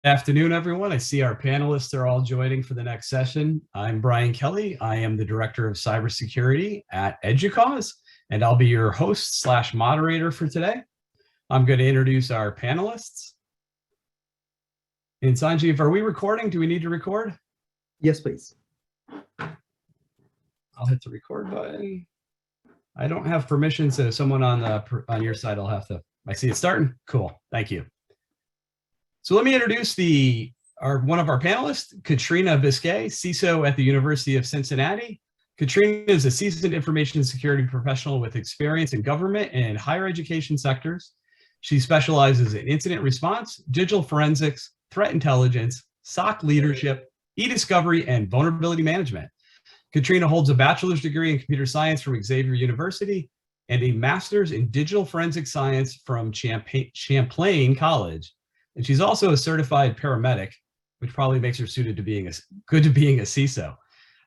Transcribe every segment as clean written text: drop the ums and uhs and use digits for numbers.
Afternoon, everyone. I see our panelists are all joining for the next session. I'm Brian Kelly. I am the Director of Cybersecurity at EDUCAUSE, and I'll be your host / moderator for today. I'm going to introduce our panelists. And Sanjeev, are we recording? Do we need to record? Yes, please. I'll hit the record button. I don't have permission, so someone on your side will have to. I see it starting. Cool. Thank you. So let me introduce one of our panelists, Katrina Biscay, CISO at the University of Cincinnati. Katrina is a seasoned information security professional with experience in government and higher education sectors. She specializes in incident response, digital forensics, threat intelligence, SOC leadership, e-discovery, and vulnerability management. Katrina holds a bachelor's degree in computer science from Xavier University and a master's in digital forensic science from Champlain College. And she's also a certified paramedic, which probably makes her suited to being a CISO.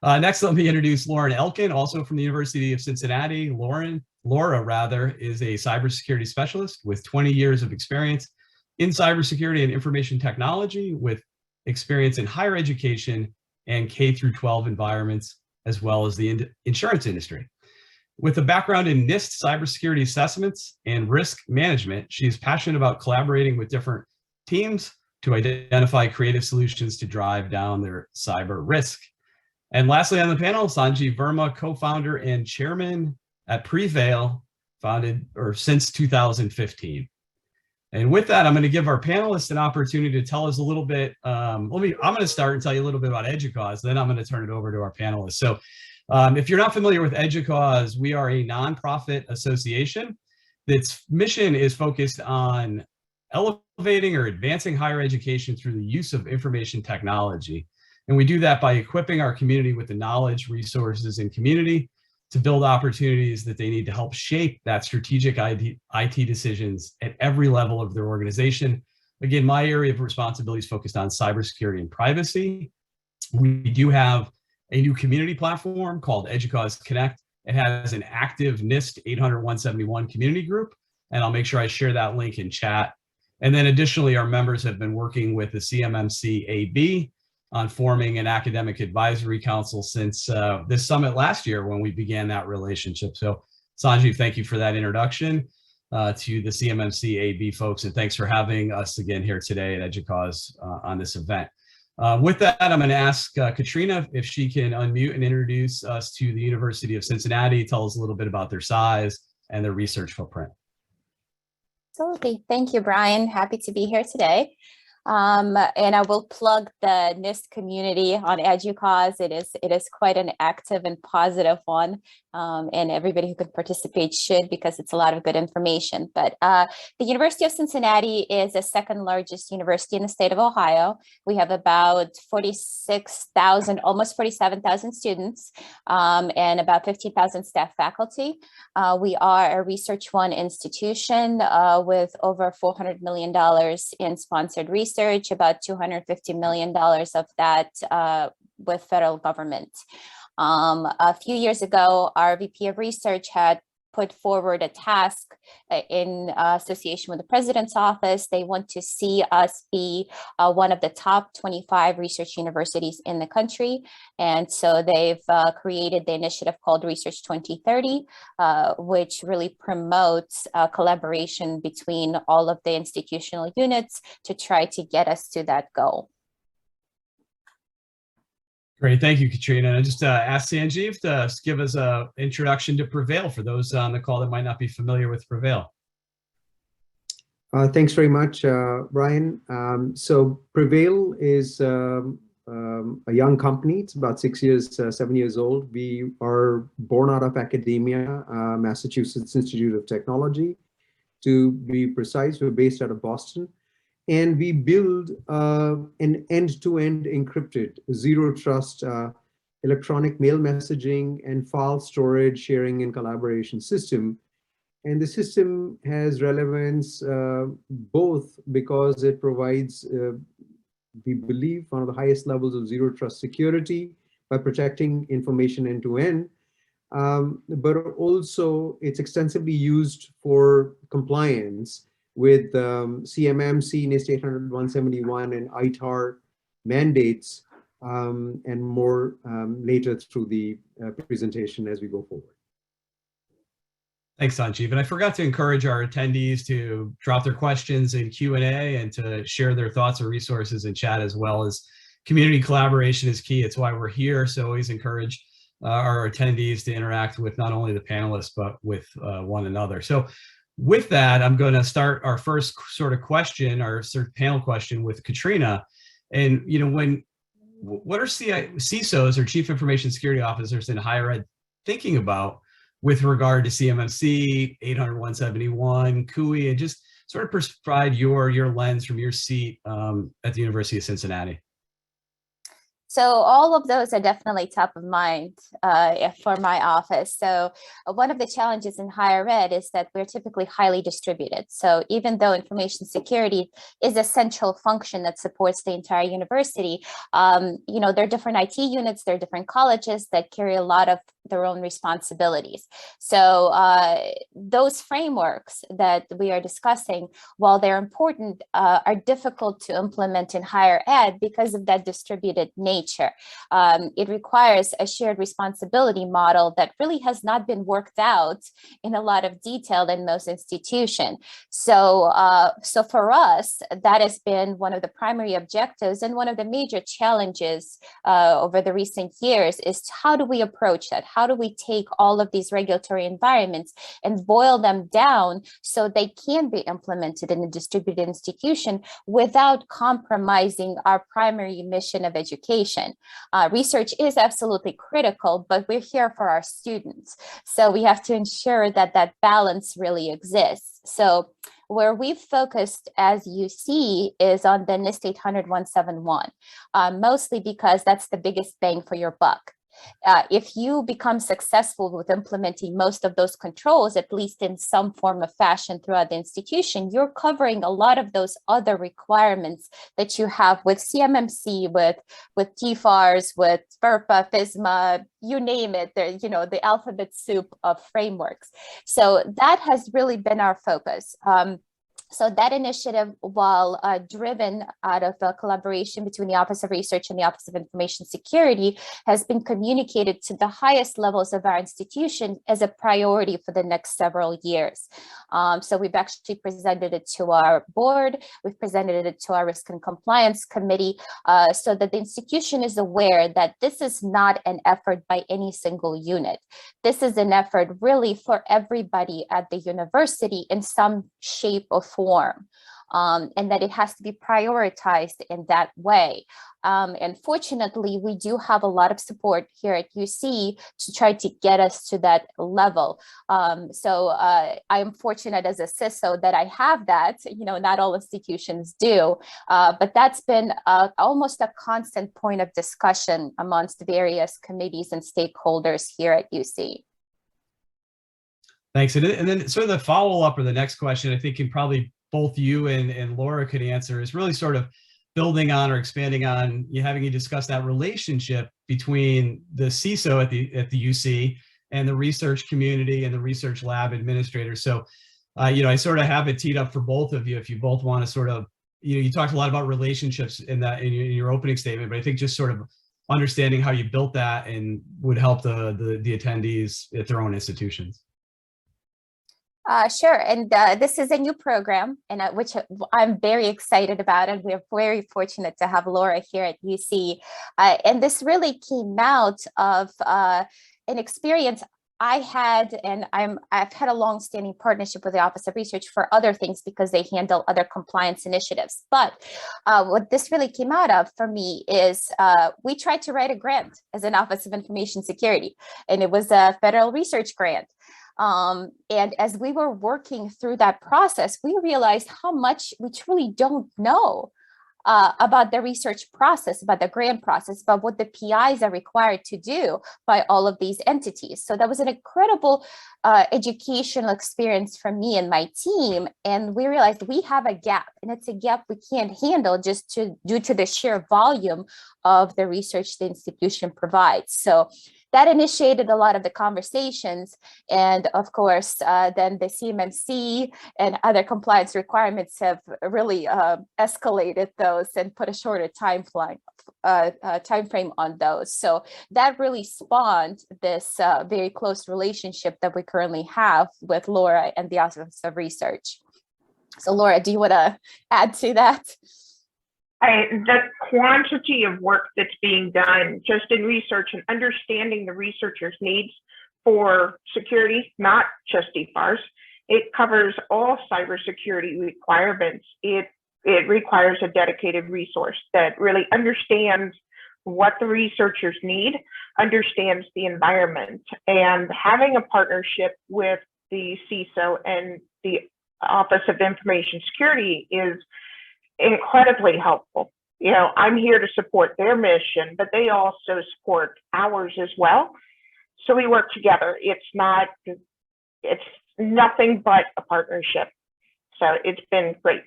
Next, let me introduce Lauren Elkin, also from the University of Cincinnati. Laura is a cybersecurity specialist with 20 years of experience in cybersecurity and information technology, with experience in higher education and K-12 environments, as well as the insurance industry. With a background in NIST cybersecurity assessments and risk management, she is passionate about collaborating with different teams to identify creative solutions to drive down their cyber risk. And lastly on the panel, Sanjeev Verma, co-founder and chairman at PreVeil, since 2015. And with that, I'm going to give our panelists an opportunity to tell us a little bit. I'm going to start and tell you a little bit about EDUCAUSE, then I'm going to turn it over to our panelists. So if you're not familiar with EDUCAUSE, we are a nonprofit association. Its mission is focused on elevating or advancing higher education through the use of information technology. And we do that by equipping our community with the knowledge, resources, and community to build opportunities that they need to help shape that strategic IT decisions at every level of their organization. Again, my area of responsibility is focused on cybersecurity and privacy. We do have a new community platform called EDUCAUSE Connect. It has an active NIST 800-171 community group, and I'll make sure I share that link in chat. And then additionally, our members have been working with the CMMC AB on forming an academic advisory council since this summit last year when we began that relationship. So Sanjeev, thank you for that introduction to the CMMC AB folks, and thanks for having us again here today at EDUCAUSE on this event. With that, I'm going to ask Katrina if she can unmute and introduce us to the University of Cincinnati, tell us a little bit about their size and their research footprint. Absolutely. Thank you, Brian. Happy to be here today. And I will plug the NIST community on EDUCAUSE. It is quite an active and positive one, and everybody who can participate should, because it's a lot of good information. But the University of Cincinnati is the second largest university in the state of Ohio. We have about 46,000, almost 47,000 students, and about 15,000 staff faculty. We are a Research One institution with over $400 million in sponsored research, about $250 million of that with federal government. A few years ago, our VP of Research had put forward a task in association with the President's office. They want to see us be one of the top 25 research universities in the country. And so they've created the initiative called Research 2030, which really promotes collaboration between all of the institutional units to try to get us to that goal. Great, thank you, Katrina. And I just asked Sanjeev to give us an introduction to PreVeil for those on the call that might not be familiar with PreVeil. Thanks very much, Brian. So PreVeil is a young company. It's about 7 years old. We are born out of academia, Massachusetts Institute of Technology. To be precise, we're based out of Boston. And we build an end-to-end encrypted, zero-trust electronic mail messaging and file storage, sharing, and collaboration system. And the system has relevance both because it provides, we believe, one of the highest levels of zero-trust security by protecting information end-to-end, but also it's extensively used for compliance with CMMC, NIST 800-171, and ITAR mandates, and more later through the presentation as we go forward. Thanks, Sanjeev. And I forgot to encourage our attendees to drop their questions in Q&A and to share their thoughts or resources in chat, as well as community collaboration is key. It's why we're here. So always encourage our attendees to interact with not only the panelists, but with one another. So with that, I'm going to start our first sort of question, our sort of panel question with Katrina. And, you know, what are CISOs or Chief Information Security Officers in higher ed thinking about with regard to CMMC, 800-171, CUI, and just sort of provide your lens from your seat at the University of Cincinnati? So all of those are definitely top of mind for my office. So one of the challenges in higher ed is that we're typically highly distributed. So even though information security is a central function that supports the entire university, you know, there are different IT units, there are different colleges that carry a lot of their own responsibilities. So those frameworks that we are discussing, while they're important, are difficult to implement in higher ed because of that distributed nature. It requires a shared responsibility model that really has not been worked out in a lot of detail in most institutions. So, so for us, that has been one of the primary objectives, and one of the major challenges over the recent years is how do we approach that? How do we take all of these regulatory environments and boil them down so they can be implemented in a distributed institution without compromising our primary mission of education? Research is absolutely critical, but we're here for our students. So we have to ensure that that balance really exists. So where we've focused, as you see, is on the NIST 800-171, mostly because that's the biggest bang for your buck. If you become successful with implementing most of those controls, at least in some form of fashion throughout the institution, you're covering a lot of those other requirements that you have with CMMC, with TFARS, with Verma, FISMA, you name it, you know, the alphabet soup of frameworks. So that has really been our focus. So that initiative, while driven out of a collaboration between the Office of Research and the Office of Information Security, has been communicated to the highest levels of our institution as a priority for the next several years. So we've actually presented it to our board, we've presented it to our Risk and Compliance Committee, so that the institution is aware that this is not an effort by any single unit. This is an effort really for everybody at the university in some shape or form. And that it has to be prioritized in that way. And fortunately, we do have a lot of support here at UC to try to get us to that level. So I am fortunate as a CISO that I have that. You know, not all institutions do, but that's been almost a constant point of discussion amongst various committees and stakeholders here at UC. Thanks. And then sort of the follow-up or the next question, I think probably both you and Laura could answer, is really sort of building on or expanding on having you discuss that relationship between the CISO at the UC and the research community and the research lab administrators. So, you know, I sort of have it teed up for both of you if you both want to sort of, you know, you talked a lot about relationships in your opening statement, but I think just sort of understanding how you built that and would help the attendees at their own institutions. Sure, and this is a new program, and which I'm very excited about, and we're very fortunate to have Laura here at UC. And this really came out of an experience I had, and I've had a long-standing partnership with the Office of Research for other things because they handle other compliance initiatives. But what this really came out of for me is we tried to write a grant as an Office of Information Security, and it was a federal research grant. And as we were working through that process, we realized how much we truly don't know about the research process, about the grant process, about what the PIs are required to do by all of these entities. So that was an incredible educational experience for me and my team. And we realized we have a gap, and it's a gap we can't handle just due to the sheer volume of the research the institution provides. So that initiated a lot of the conversations. And of course, then the CMMC and other compliance requirements have really escalated those and put a shorter time frame on those. So that really spawned this very close relationship that we currently have with Laura and the Office of Research. So Laura, do you want to add to that? The quantity of work that's being done just in research and understanding the researchers' needs for security, not just DFARS. It covers all cybersecurity requirements. It requires a dedicated resource that really understands what the researchers need, understands the environment, and having a partnership with the CISO and the Office of Information Security is incredibly helpful. You know, I'm here to support their mission, but they also support ours as well. So we work together. It's nothing but a partnership. So it's been great.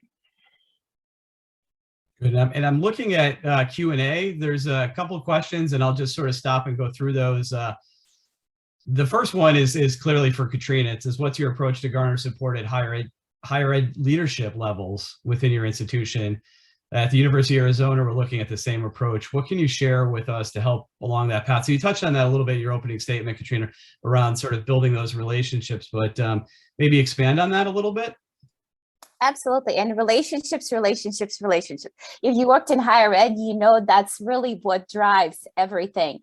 Good. And I'm looking at Q&A. There's a couple of questions, and I'll just sort of stop and go through those. The first one is clearly for Katrina. It says, what's your approach to garner support at higher ed leadership levels within your institution? At the University of Arizona, we're looking at the same approach. What can you share with us to help along that path? So you touched on that a little bit in your opening statement, Katrina, around sort of building those relationships, but maybe expand on that a little bit. Absolutely. And relationships. If you worked in higher ed, you know that's really what drives everything.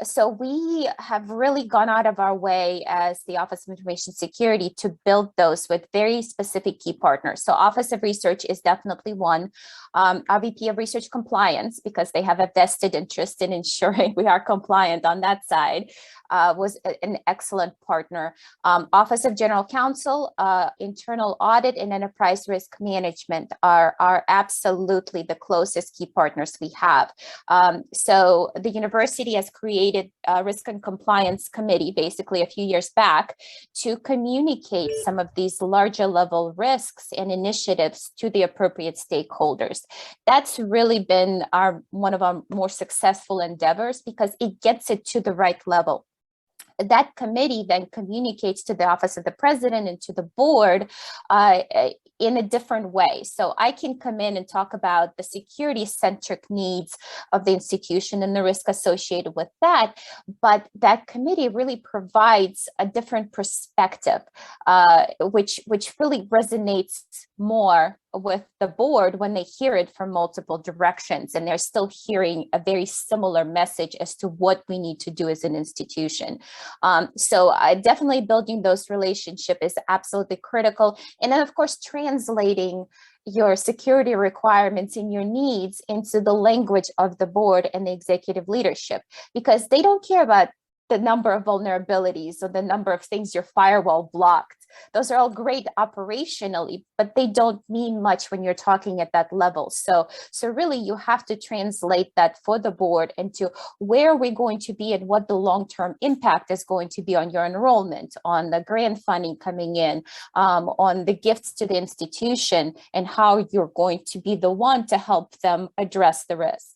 So we have really gone out of our way as the Office of Information Security to build those with very specific key partners. So Office of Research is definitely one. Our VP of Research Compliance, because they have a vested interest in ensuring we are compliant on that side, was an excellent partner. Office of General Counsel, Internal Audit, and Enterprise Risk Management are absolutely the closest key partners we have. So the university has created a Risk and Compliance Committee basically a few years back to communicate some of these larger level risks and initiatives to the appropriate stakeholders. That's really been one of our more successful endeavors because it gets it to the right level. That committee then communicates to the Office of the President and to the board in a different way. So I can come in and talk about the security-centric needs of the institution and the risk associated with that, but that committee really provides a different perspective, which really resonates more with the board when they hear it from multiple directions, and they're still hearing a very similar message as to what we need to do as an institution. So definitely building those relationships is absolutely critical. And then of course, translating your security requirements and your needs into the language of the board and the executive leadership, because they don't care about the number of vulnerabilities or the number of things your firewall blocked. Those are all great operationally, but they don't mean much when you're talking at that level. So really you have to translate that for the board into where we're going to be and what the long-term impact is going to be on your enrollment, on the grant funding coming in, on the gifts to the institution, and how you're going to be the one to help them address the risk.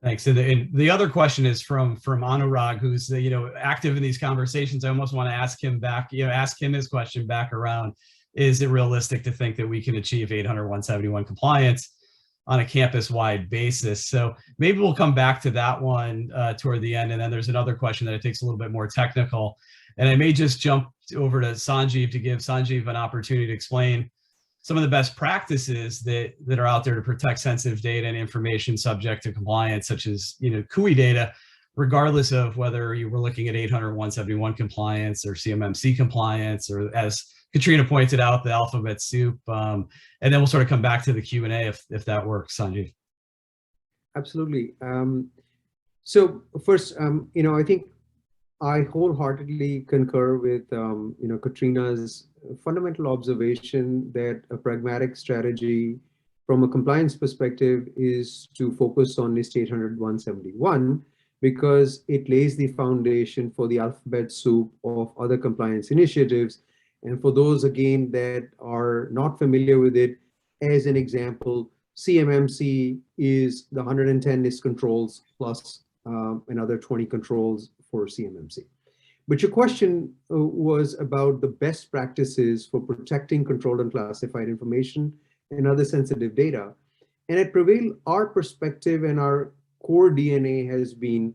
Thanks. And the other question is from Anurag, who's active in these conversations. I almost want to ask him back, ask him his question back around: is it realistic to think that we can achieve 800-171 compliance on a campus-wide basis? So maybe we'll come back to that one toward the end. And then there's another question that I think is a little bit more technical. And I may just jump over to Sanjeev to give Sanjeev an opportunity to explain some of the best practices that are out there to protect sensitive data and information subject to compliance, such as CUI data, regardless of whether you were looking at 800-171 compliance or CMMC compliance, or as Katrina pointed out, the alphabet soup. And then we'll sort of come back to the Q&A if that works, Sanjeev. Absolutely. So first, I think I wholeheartedly concur with Katrina's fundamental observation that a pragmatic strategy from a compliance perspective is to focus on NIST 800-171 because it lays the foundation for the alphabet soup of other compliance initiatives. And for those, again, that are not familiar with it, as an example, CMMC is the 110 NIST controls plus another 20 controls for CMMC. But your question was about the best practices for protecting controlled and classified information and other sensitive data. And at PreVeil, our perspective and our core DNA has been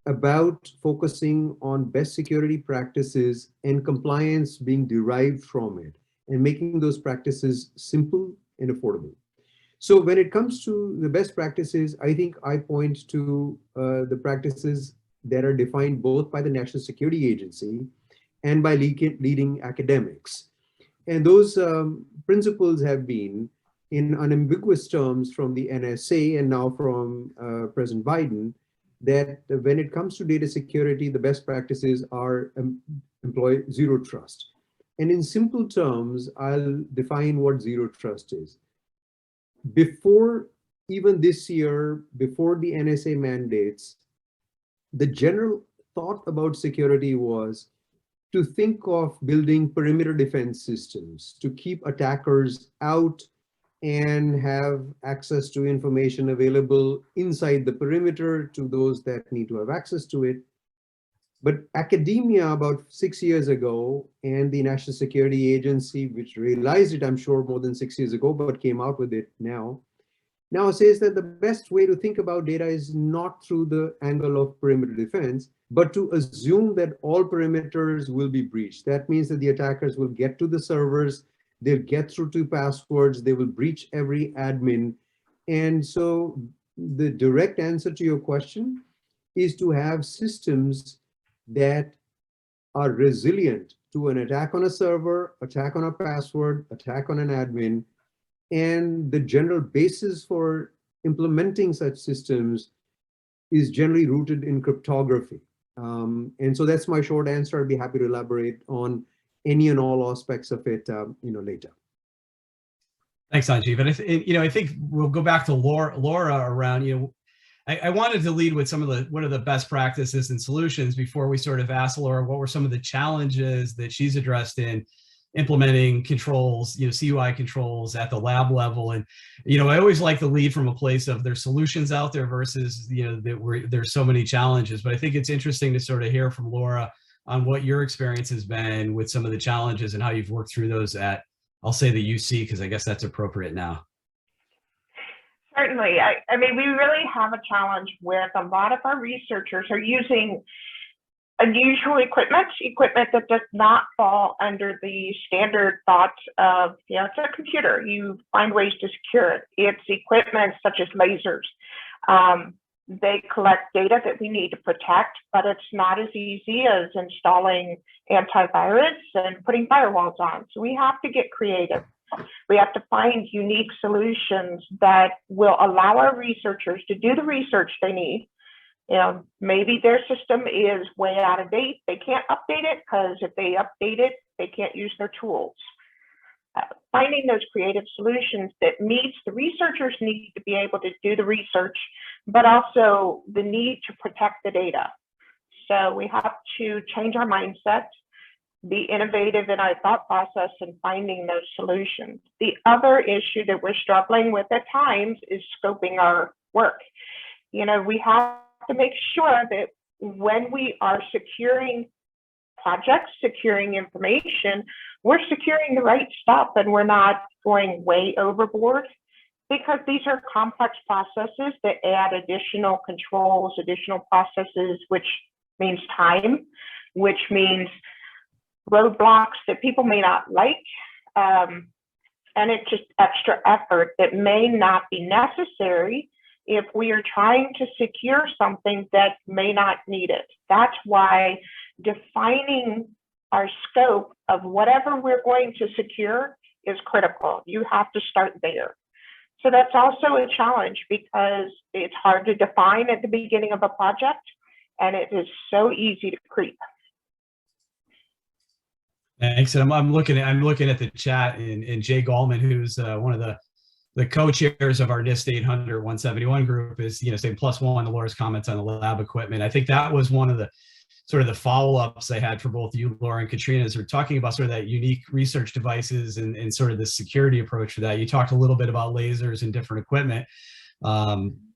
about focusing on best security practices and compliance being derived from it, and making those practices simple and affordable. So when it comes to the best practices, I think I point to the practices that are defined both by the National Security Agency and by leading academics. And those principles have been, in unambiguous terms from the NSA and now from President Biden, that when it comes to data security, the best practices are employ zero trust. And in simple terms, I'll define what zero trust is. Before even this year, before the NSA mandates, the general thought about security was to think of building perimeter defense systems to keep attackers out and have access to information available inside the perimeter to those that need to have access to it. But academia about 6 years ago and the National Security Agency, which realized it, I'm sure, more than 6 years ago, but came out with it now says that the best way to think about data is not through the angle of perimeter defense, but to assume that all perimeters will be breached. That means that the attackers will get to the servers, they'll get through to passwords, they will breach every admin. And so the direct answer to your question is to have systems that are resilient to an attack on a server, attack on a password, attack on an admin. And the general basis for implementing such systems is generally rooted in cryptography. And so that's my short answer. I'd be happy to elaborate on any and all aspects of it, later. Thanks, Sanjeev. And I think we'll go back to Laura around, I wanted to lead with what are the best practices and solutions before we sort of asked Laura what were some of the challenges that she's addressed in implementing controls, CUI controls at the lab level. And, I always like to lead from a place of there's solutions out there versus, there's so many challenges. But I think it's interesting to sort of hear from Laura on what your experience has been with some of the challenges and how you've worked through those at, I'll say the UC, because I guess that's appropriate now. Certainly. I mean, we really have a challenge with a lot of our researchers are using unusual equipment that does not fall under the standard thoughts of, it's a computer. You find ways to secure it. It's equipment such as lasers. They collect data that we need to protect, but it's not as easy as installing antivirus and putting firewalls on. So we have to get creative. We have to find unique solutions that will allow our researchers to do the research they need. Maybe their system is way out of date. They can't update it because if they update it, they can't use their tools. Finding those creative solutions that meets the researchers need to be able to do the research, but also the need to protect the data. So we have to change our mindset, be innovative in our thought process and finding those solutions. The other issue that we're struggling with at times is scoping our work. We have to make sure that when we are securing projects, securing information, we're securing the right stuff and we're not going way overboard, because these are complex processes that add additional controls, additional processes, which means time, which means roadblocks that people may not like. And it's just extra effort that may not be necessary if we are trying to secure something that may not need it. That's why defining our scope of whatever we're going to secure is critical. You have to start there. So that's also a challenge because it's hard to define at the beginning of a project, and it is so easy to creep. Thanks. And I'm looking at the chat, and Jay Gallman, who's one of the co-chairs of our NIST 800-171 group, is saying +1 to Laura's comments on the lab equipment. I think that was one of the sort of the follow-ups I had for both you, Laura, and Katrina, as we're talking about sort of that unique research devices and sort of the security approach for that. You talked a little bit about lasers and different equipment.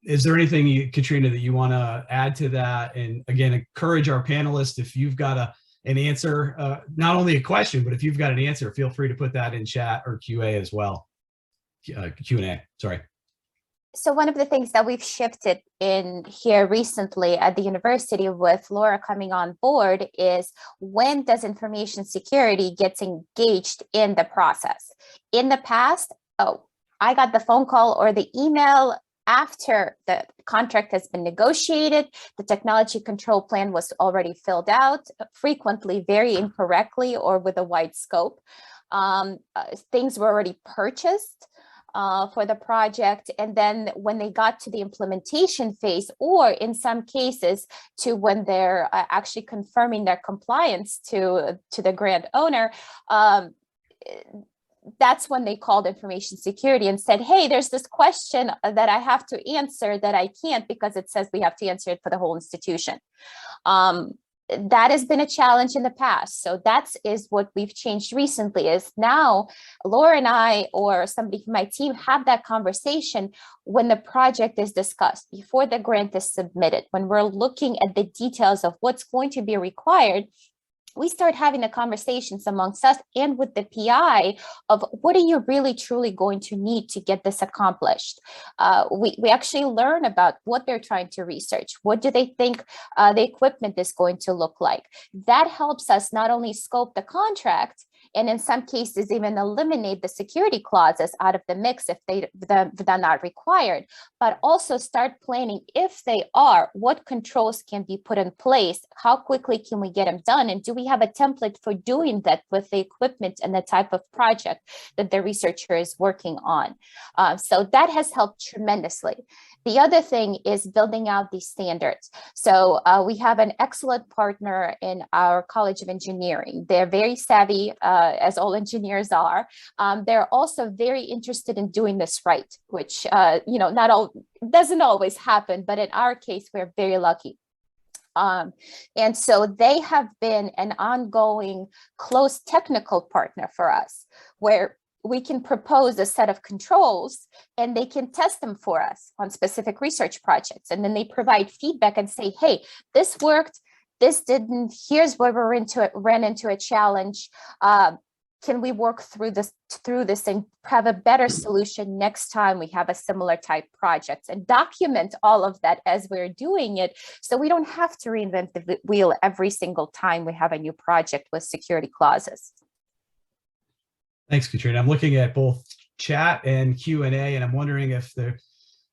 is there anything, Katrina, that you want to add to that? And again, encourage our panelists, if you've got an answer, not only a question, but if you've got an answer, feel free to put that in chat or QA as well. Q&A, sorry. So one of the things that we've shifted in here recently at the university with Laura coming on board is, when does information security get engaged in the process? In the past, I got the phone call or the email after the contract has been negotiated, the technology control plan was already filled out, frequently very incorrectly or with a wide scope. Things were already purchased for the project. And then when they got to the implementation phase, or in some cases to when they're actually confirming their compliance to the grant owner, that's when they called information security and said, hey, there's this question that I have to answer that I can't because it says we have to answer it for the whole institution. That has been a challenge in the past. So that is what we've changed recently, is now Laura and I or somebody from my team have that conversation when the project is discussed, before the grant is submitted, when we're looking at the details of what's going to be required. We start having the conversations amongst us and with the PI of what are you really truly going to need to get this accomplished. We actually learn about what they're trying to research. What do they think the equipment is going to look like? That helps us not only scope the contract, and in some cases even eliminate the security clauses out of the mix if they're not required, but also start planning, if they are, what controls can be put in place, how quickly can we get them done, and do we have a template for doing that with the equipment and the type of project that the researcher is working on. So that has helped tremendously. The other thing is building out these standards. So we have an excellent partner in our College of Engineering. They're very savvy, as all engineers are. They're also very interested in doing this right, which doesn't always happen, but in our case, we're very lucky. And so they have been an ongoing close technical partner for us, where we can propose a set of controls and they can test them for us on specific research projects. And then they provide feedback and say, hey, this worked, this didn't, here's where we ran into a challenge. Can we work through this and have a better solution next time we have a similar type project, and document all of that as we're doing it, so we don't have to reinvent the wheel every single time we have a new project with security clauses. Thanks, Katrina. I'm looking at both chat and Q&A, and I'm wondering if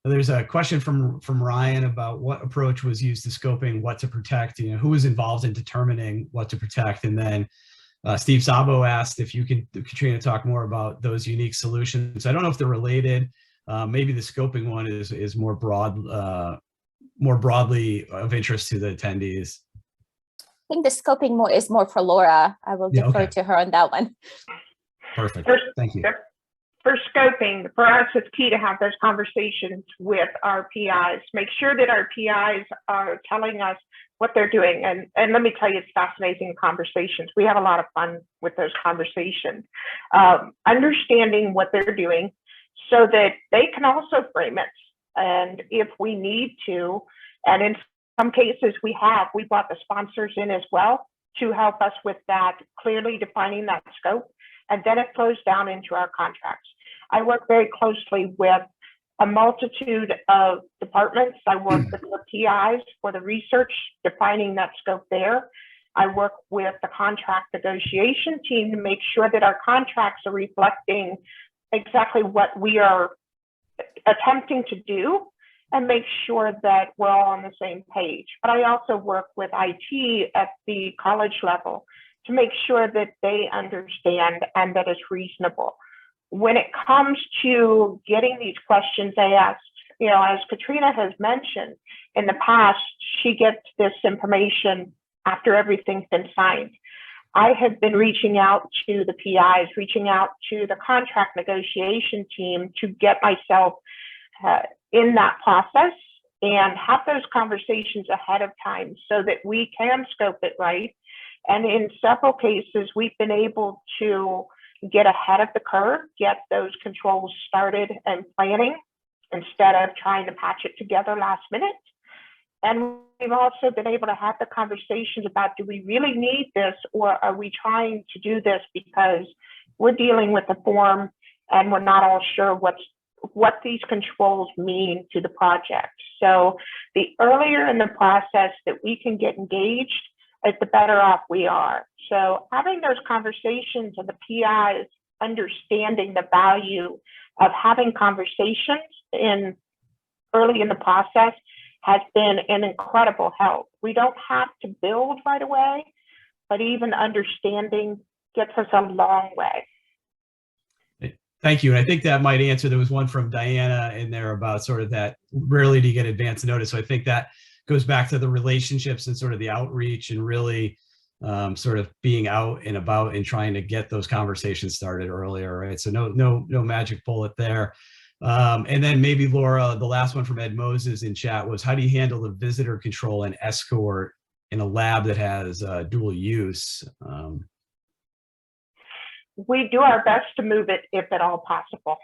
there's a question from Ryan about what approach was used to scoping what to protect, who was involved in determining what to protect. And then Steve Sabo asked if you can, Katrina, talk more about those unique solutions. I don't know if they're related. Maybe the scoping one is more broadly of interest to the attendees. I think the scoping is more for Laura. I will defer to her on that one. Perfect. Thank you. For scoping, for us, it's key to have those conversations with our PIs. Make sure that our PIs are telling us what they're doing. And let me tell you, it's fascinating conversations. We have a lot of fun with those conversations. Understanding what they're doing so that they can also frame it. And if we need to, and in some cases we brought the sponsors in as well to help us with that, clearly defining that scope. And then it flows down into our contracts. I work very closely with a multitude of departments. I work with the PIs for the research, defining that scope there. I work with the contract negotiation team to make sure that our contracts are reflecting exactly what we are attempting to do and make sure that we're all on the same page. But I also work with IT at the college level to make sure that they understand and that it's reasonable. When it comes to getting these questions asked, as Katrina has mentioned, in the past, she gets this information after everything's been signed. I have been reaching out to the PIs, reaching out to the contract negotiation team to get myself in that process and have those conversations ahead of time so that we can scope it right. And in several cases, we've been able to get ahead of the curve, get those controls started and planning. instead of trying to patch it together last minute. And we've also been able to have the conversations about, do we really need this, or are we trying to do this because we're dealing with the form and we're not all sure what these controls mean to the project. So the earlier in the process that we can get engaged, the better off we are. So having those conversations and the PIs understanding the value of having conversations early in the process has been an incredible help. We don't have to build right away, but even understanding gets us a long way. Thank you. And I think that might answer, there was one from Diana in there about sort of that rarely do you get advance notice. So I think that goes back to the relationships and sort of the outreach and really sort of being out and about and trying to get those conversations started earlier, right? So no magic bullet there. And then maybe Laura, the last one from Ed Moses in chat was, how do you handle the visitor control and escort in a lab that has dual use? We do our best to move it if at all possible.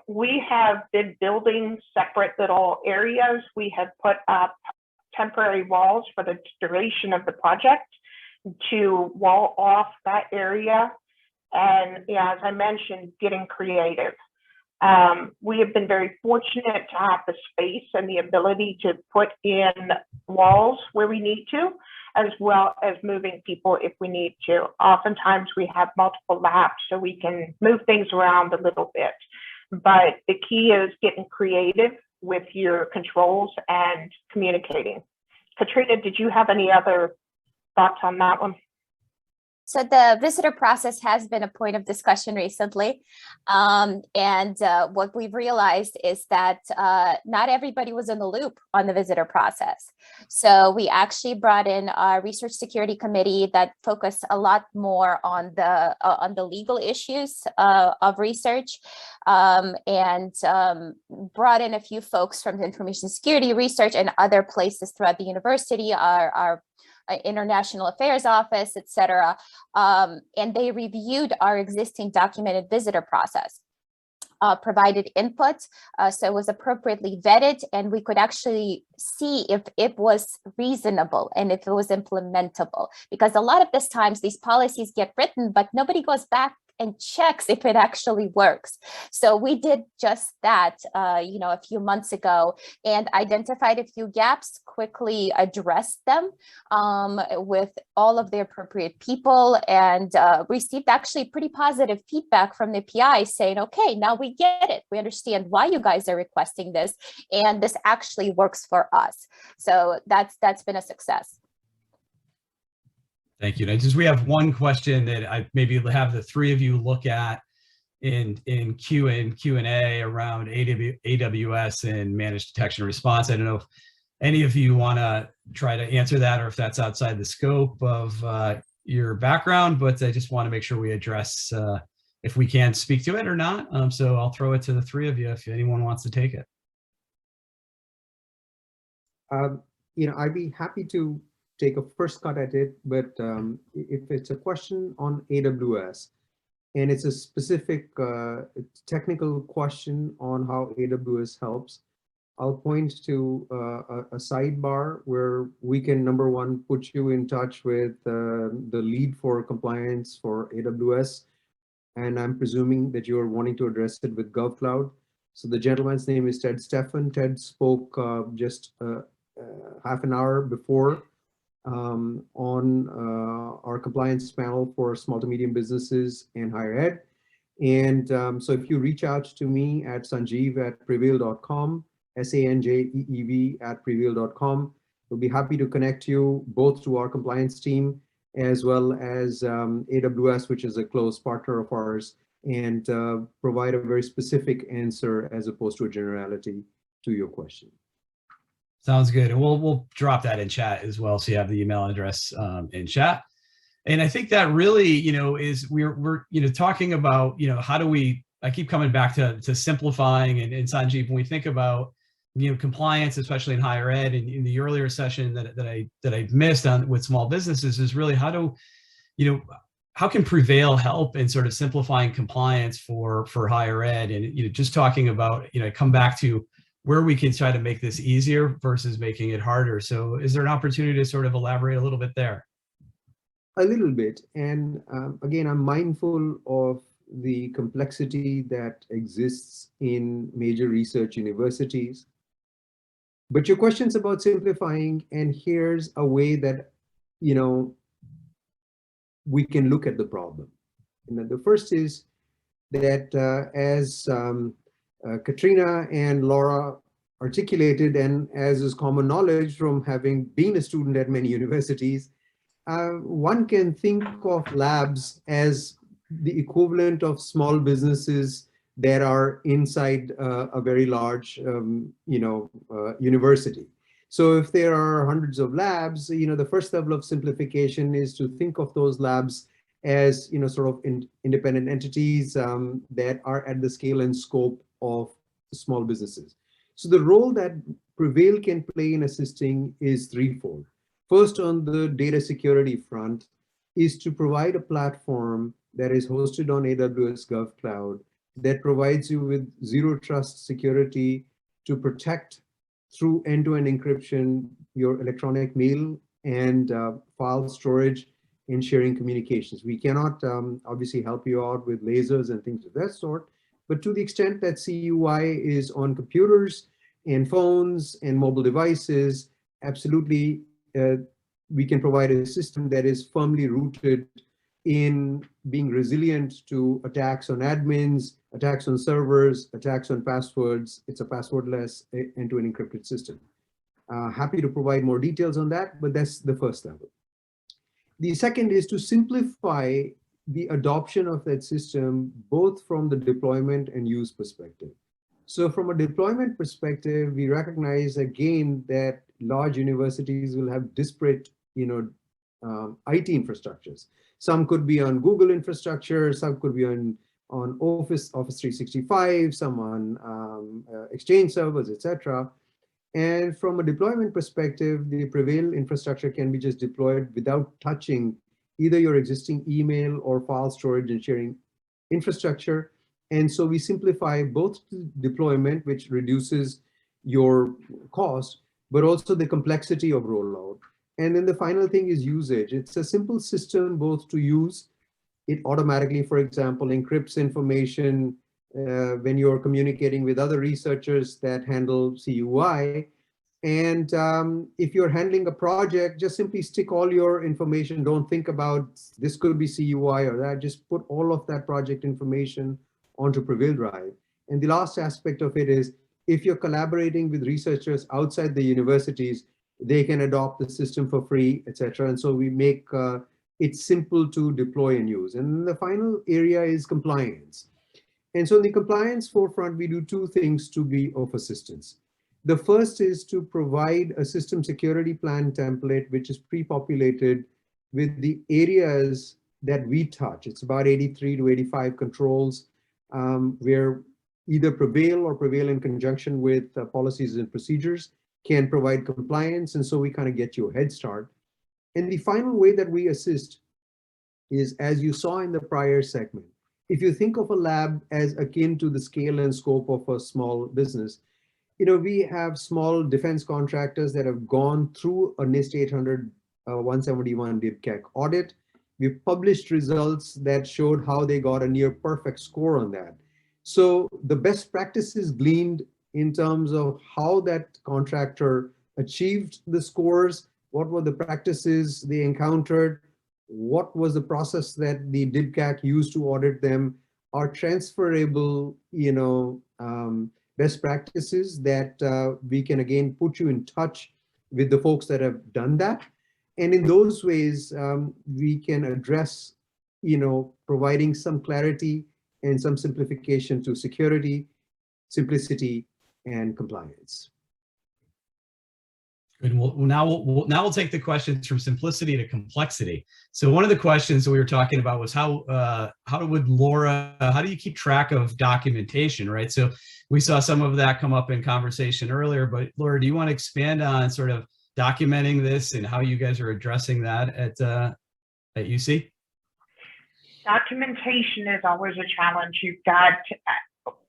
We have been building separate little areas. We have put up temporary walls for the duration of the project to wall off that area. And yeah, as I mentioned, getting creative. We have been very fortunate to have the space and the ability to put in walls where we need to, as well as moving people if we need to. Oftentimes we have multiple labs, so we can move things around a little bit. But the key is getting creative with your controls and communicating. Katrina, did you have any other thoughts on that one? So the visitor process has been a point of discussion recently. What we've realized is that not everybody was in the loop on the visitor process. So we actually brought in our research security committee that focused a lot more on the legal issues of research, and brought in a few folks from the information security research and other places throughout the university, our international affairs office, et cetera. And they reviewed our existing documented visitor process, provided input, so it was appropriately vetted, and we could actually see if it was reasonable and if it was implementable. Because a lot of these times these policies get written, but nobody goes back and checks if it actually works. So we did just that, a few months ago, and identified a few gaps, quickly addressed them with all of the appropriate people, and received actually pretty positive feedback from the PI saying, okay, now we get it. We understand why you guys are requesting this, and this actually works for us. So that's been a success. Thank you. We have one question that I maybe have the three of you look at in Q&A around AWS and managed detection and response. I don't know if any of you want to try to answer that or if that's outside the scope of your background, but I just want to make sure we address if we can speak to it or not. So I'll throw it to the three of you if anyone wants to take it. I'd be happy to take a first cut at it, but if it's a question on AWS and it's a specific technical question on how AWS helps, I'll point to a sidebar where we can, number one, put you in touch with the lead for compliance for AWS. And I'm presuming that you're wanting to address it with GovCloud. So the gentleman's name is Ted Steffen. Ted spoke just half an hour before on our compliance panel for small to medium businesses and higher ed. And so if you reach out to me at Sanjeev@preveil.com, SANJEEV@preveil.com, we'll be happy to connect you both to our compliance team as well as AWS, which is a close partner of ours, and provide a very specific answer as opposed to a generality to your question. Sounds good. And we'll drop that in chat as well, so you have the email address in chat. And I think that really, is we're talking about, how do we, I keep coming back to simplifying, and Sanjeev, when we think about, compliance, especially in higher ed, and in the earlier session that I missed on with small businesses, is really how do, how can PreVeil help in sort of simplifying compliance for higher ed? And just talking about, come back to where we can try to make this easier versus making it harder. So is there an opportunity to sort of elaborate a little bit there? A little bit. And again, I'm mindful of the complexity that exists in major research universities. But your question's about simplifying, and here's a way that, we can look at the problem. The first is that as Katrina and Laura articulated, and as is common knowledge from having been a student at many universities, one can think of labs as the equivalent of small businesses that are inside a very large, university. So if there are hundreds of labs, the first level of simplification is to think of those labs as, sort of independent entities that are at the scale and scope of small businesses. So the role that PreVeil can play in assisting is threefold. First, on the data security front, is to provide a platform that is hosted on AWS GovCloud that provides you with zero trust security to protect through end-to-end encryption your electronic mail and file storage and sharing communications. We cannot obviously help you out with lasers and things of that sort, but to the extent that CUI is on computers and phones and mobile devices, absolutely we can provide a system that is firmly rooted in being resilient to attacks on admins, attacks on servers, attacks on passwords. It's a passwordless end-to-end encrypted system. Happy to provide more details on that, but that's the first level. The second is to simplify the adoption of that system, both from the deployment and use perspective. So from a deployment perspective, we recognize again that large universities will have disparate, IT infrastructures. Some could be on Google infrastructure, some could be on Office 365, some on Exchange servers, etc. And from a deployment perspective, the PreVeil infrastructure can be just deployed without touching either your existing email or file storage and sharing infrastructure. And so we simplify both the deployment, which reduces your cost, but also the complexity of rollout. And then the final thing is usage. It's a simple system both to use. It automatically, for example, encrypts information when you're communicating with other researchers that handle CUI. And if you're handling a project, just simply stick all your information. Don't think about this could be CUI or that. Just put all of that project information onto PreVeil Drive. And the last aspect of it is, if you're collaborating with researchers outside the universities, they can adopt the system for free, etc. And so we make it simple to deploy and use. And the final area is compliance. And so in the compliance forefront, we do two things to be of assistance. The first is to provide a system security plan template, which is pre-populated with the areas that we touch. It's about 83 to 85 controls where either PreVeil or PreVeil in conjunction with policies and procedures can provide compliance. And so we kind of get you a head start. And the final way that we assist is, as you saw in the prior segment, if you think of a lab as akin to the scale and scope of a small business, we have small defense contractors that have gone through a NIST 800 171 DIBCAC audit. We've published results that showed how they got a near perfect score on that. So the best practices gleaned in terms of how that contractor achieved the scores, what were the practices they encountered, what was the process that the DIBCAC used to audit them, are transferable, best practices that we can again put you in touch with the folks that have done that. And in those ways, we can address, providing some clarity and some simplification to security, simplicity, and compliance. Good. Well, now we'll take the questions from simplicity to complexity. So one of the questions that we were talking about was how do you keep track of documentation, right? So we saw some of that come up in conversation earlier, but Laura, do you want to expand on sort of documenting this and how you guys are addressing that at UC? Documentation is always a challenge.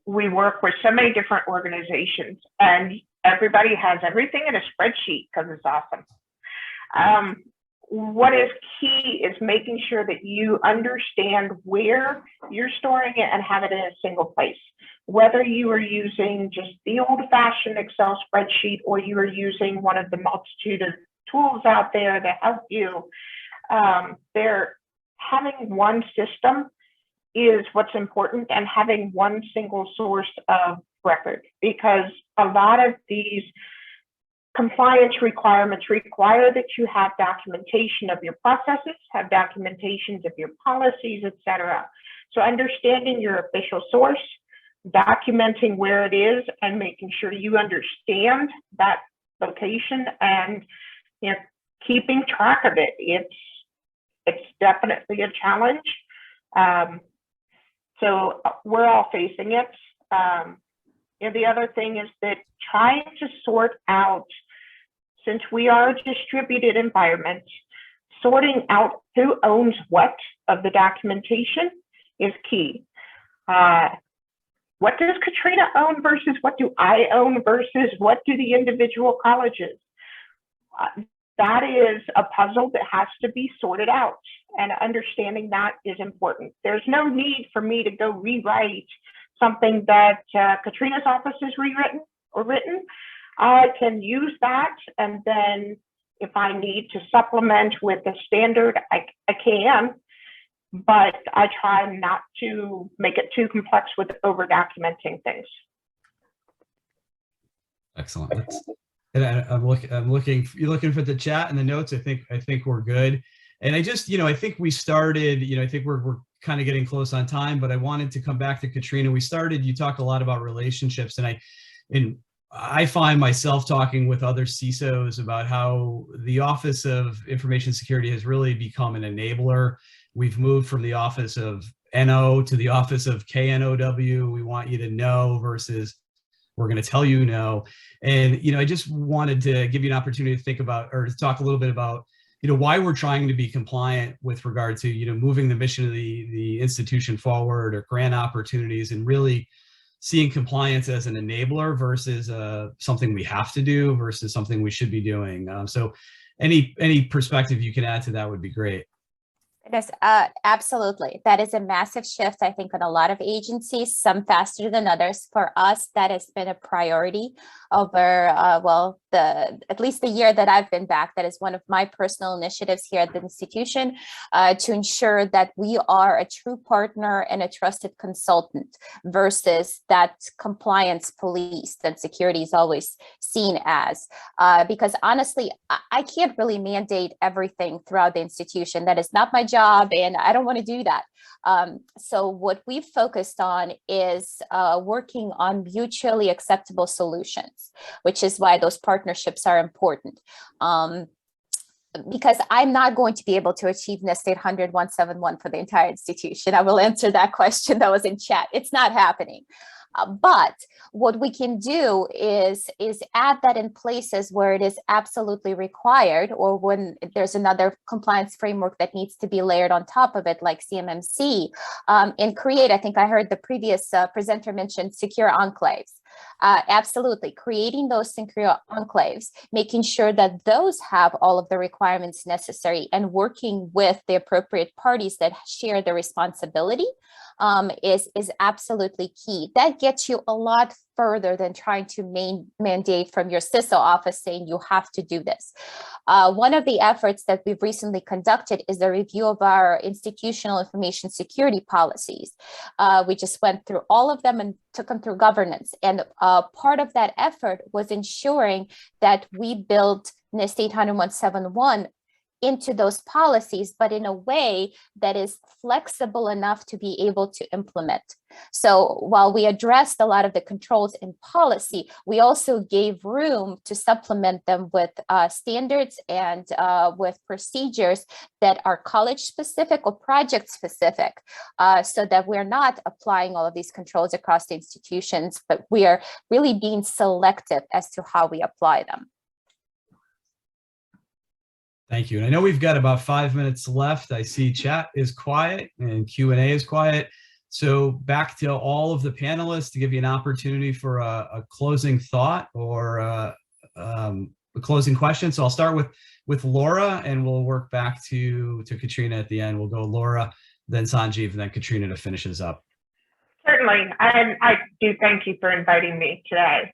We work with so many different organizations, and everybody has everything in a spreadsheet because it's awesome. What is key is making sure that you understand where you're storing it and have it in a single place. Whether you are using just the old-fashioned Excel spreadsheet or you are using one of the multitude of tools out there that help you, having one system is what's important, and having one single source of record, because a lot of these compliance requirements require that you have documentation of your processes, have documentations of your policies, etc. So understanding your official source, documenting where it is, and making sure you understand that location, and keeping track of it. It's definitely a challenge. So we're all facing it. The other thing is that trying to sort out, since we are a distributed environment, sorting out who owns what of the documentation is key. What does Katrina own versus what do I own versus what do the individual colleges? That is a puzzle that has to be sorted out, and understanding that is important. There's no need for me to go rewrite something that Katrina's office has rewritten or written. I can use that, and then if I need to supplement with the standard, I can, but I try not to make it too complex with over documenting things. Excellent. And I'm looking. You're looking for the chat and the notes. I think we're good. And I just, I think we started. I think we're kind of getting close on time. But I wanted to come back to Katrina. You talked a lot about relationships, and I find myself talking with other CISOs about how the Office of Information Security has really become an enabler. We've moved from the Office of NO to the Office of KNOW. We want you to know versus we're going to tell you no. And, I just wanted to give you an opportunity to think about, or to talk a little bit about, why we're trying to be compliant with regard to, moving the mission of the institution forward, or grant opportunities, and really seeing compliance as an enabler versus something we have to do versus something we should be doing. So any perspective you can add to that would be great. Yes, absolutely. That is a massive shift, I think, on a lot of agencies, some faster than others. For us, that has been a priority over, at least the year that I've been back. That is one of my personal initiatives here at the institution, to ensure that we are a true partner and a trusted consultant versus that compliance police that security is always seen as. Because honestly, I can't really mandate everything throughout the institution. That is not my job, and I don't want to do that. So what we've focused on is working on mutually acceptable solutions, which is why those partnerships are important. Because I'm not going to be able to achieve NIST 800-171 for the entire institution. I will answer that question that was in chat. It's not happening. But what we can do is add that in places where it is absolutely required, or when there's another compliance framework that needs to be layered on top of it, like CMMC, and create, I think I heard the previous presenter mention secure enclaves. Absolutely, creating those secure enclaves, making sure that those have all of the requirements necessary, and working with the appropriate parties that share the responsibility is absolutely key. That gets you a lot further than trying to mandate from your CISO office saying you have to do this. One of the efforts that we've recently conducted is a review of our institutional information security policies. We just went through all of them and took them through governance. And part of that effort was ensuring that we built NIST 800-171 into those policies, but in a way that is flexible enough to be able to implement. So while we addressed a lot of the controls in policy, we also gave room to supplement them with standards and with procedures that are college specific or project specific, so that we're not applying all of these controls across the institutions, but we are really being selective as to how we apply them. Thank you. And I know we've got about 5 minutes left. I see chat is quiet and Q&A is quiet. So back to all of the panelists to give you an opportunity for a closing thought or a closing question. So I'll start with Laura, and we'll work back to Katrina at the end. We'll go Laura, then Sanjeev, and then Katrina to finish us up. Certainly. I do thank you for inviting me today.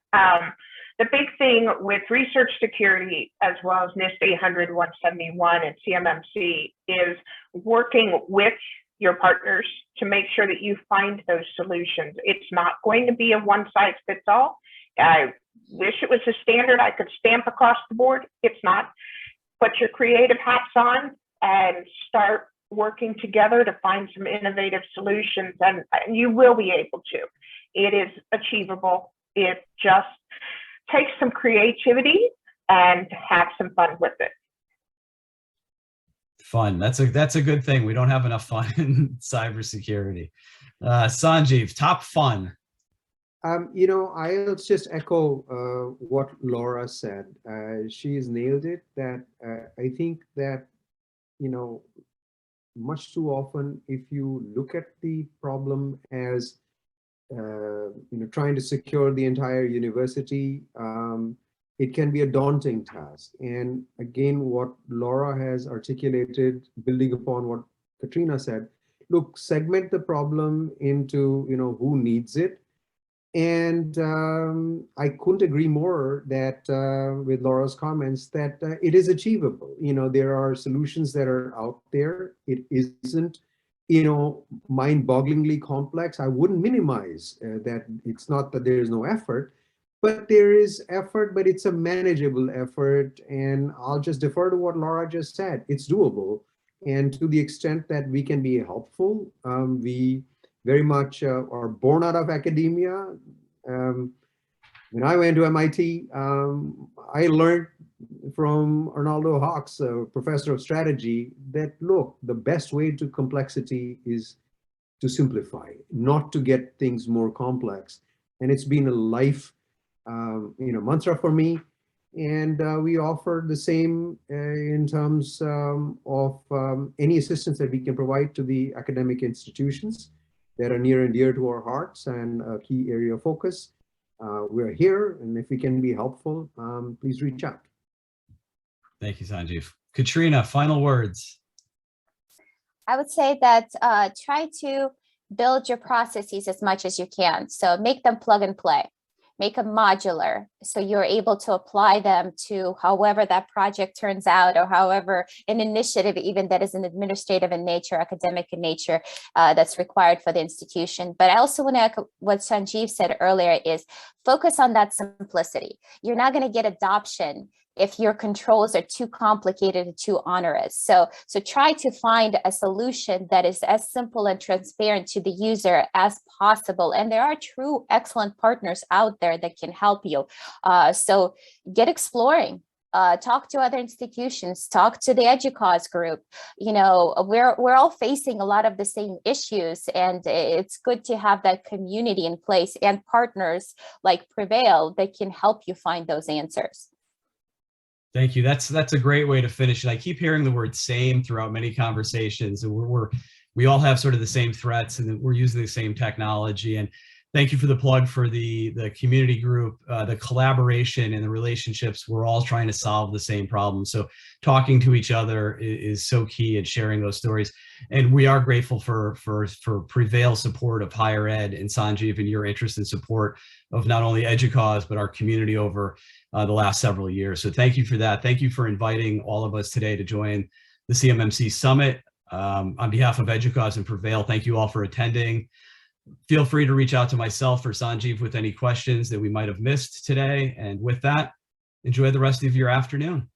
The big thing with research security, as well as NIST 800-171 and CMMC, is working with your partners to make sure that you find those solutions. It's not going to be a one-size-fits-all. I wish it was a standard I could stamp across the board. It's not. Put your creative hats on and start working together to find some innovative solutions, and you will be able to. It is achievable. It just takes some creativity and have some fun with it. Fun. That's a good thing. We don't have enough fun in cybersecurity. Sanjeev, top fun. I'll just echo what Laura said. She's nailed it. That I think that, much too often, if you look at the problem as trying to secure the entire university, it can be a daunting task. And again, what Laura has articulated, building upon what Katrina said, look, segment the problem into who needs it. And I couldn't agree more that with Laura's comments that it is achievable. There are solutions that are out there. It isn't mind-bogglingly complex. I wouldn't minimize that. It's not that there is no effort, but there is effort, but it's a manageable effort. And I'll just defer to what Laura just said. It's doable. And to the extent that we can be helpful, we very much are born out of academia. When I went to MIT, I learned from Arnaldo Hawks, a professor of strategy, that look, the best way to complexity is to simplify, not to get things more complex. And it's been a life mantra for me. And we offer the same in terms of any assistance that we can provide to the academic institutions that are near and dear to our hearts and a key area of focus. We're here, and if we can be helpful, please reach out. Thank you, Sanjeev. Katrina, final words. I would say that try to build your processes as much as you can. So make them plug and play. Make them modular, so you're able to apply them to however that project turns out, or however an initiative even that is an administrative in nature, academic in nature, that's required for the institution. But I also want to echo what Sanjeev said earlier, is focus on that simplicity. You're not going to get adoption if your controls are too complicated and too onerous. So try to find a solution that is as simple and transparent to the user as possible. And there are true excellent partners out there that can help you. So get exploring. Talk to other institutions, talk to the EDUCAUSE group. We're all facing a lot of the same issues, and it's good to have that community in place and partners like PreVeil that can help you find those answers. Thank you. That's a great way to finish it. I keep hearing the word "same" throughout many conversations, and we all have sort of the same threats, and we're using the same technology. And thank you for the plug for the community group, the collaboration and the relationships. We're all trying to solve the same problem. So talking to each other is so key, and sharing those stories. And we are grateful for PreVeil support of higher ed, and Sanjeev, and your interest and support of not only EDUCAUSE, but our community over the last several years. So thank you for that. Thank you for inviting all of us today to join the CMMC Summit. On behalf of EDUCAUSE and PreVeil, thank you all for attending. Feel free to reach out to myself or Sanjeev with any questions that we might have missed today. And with that, enjoy the rest of your afternoon.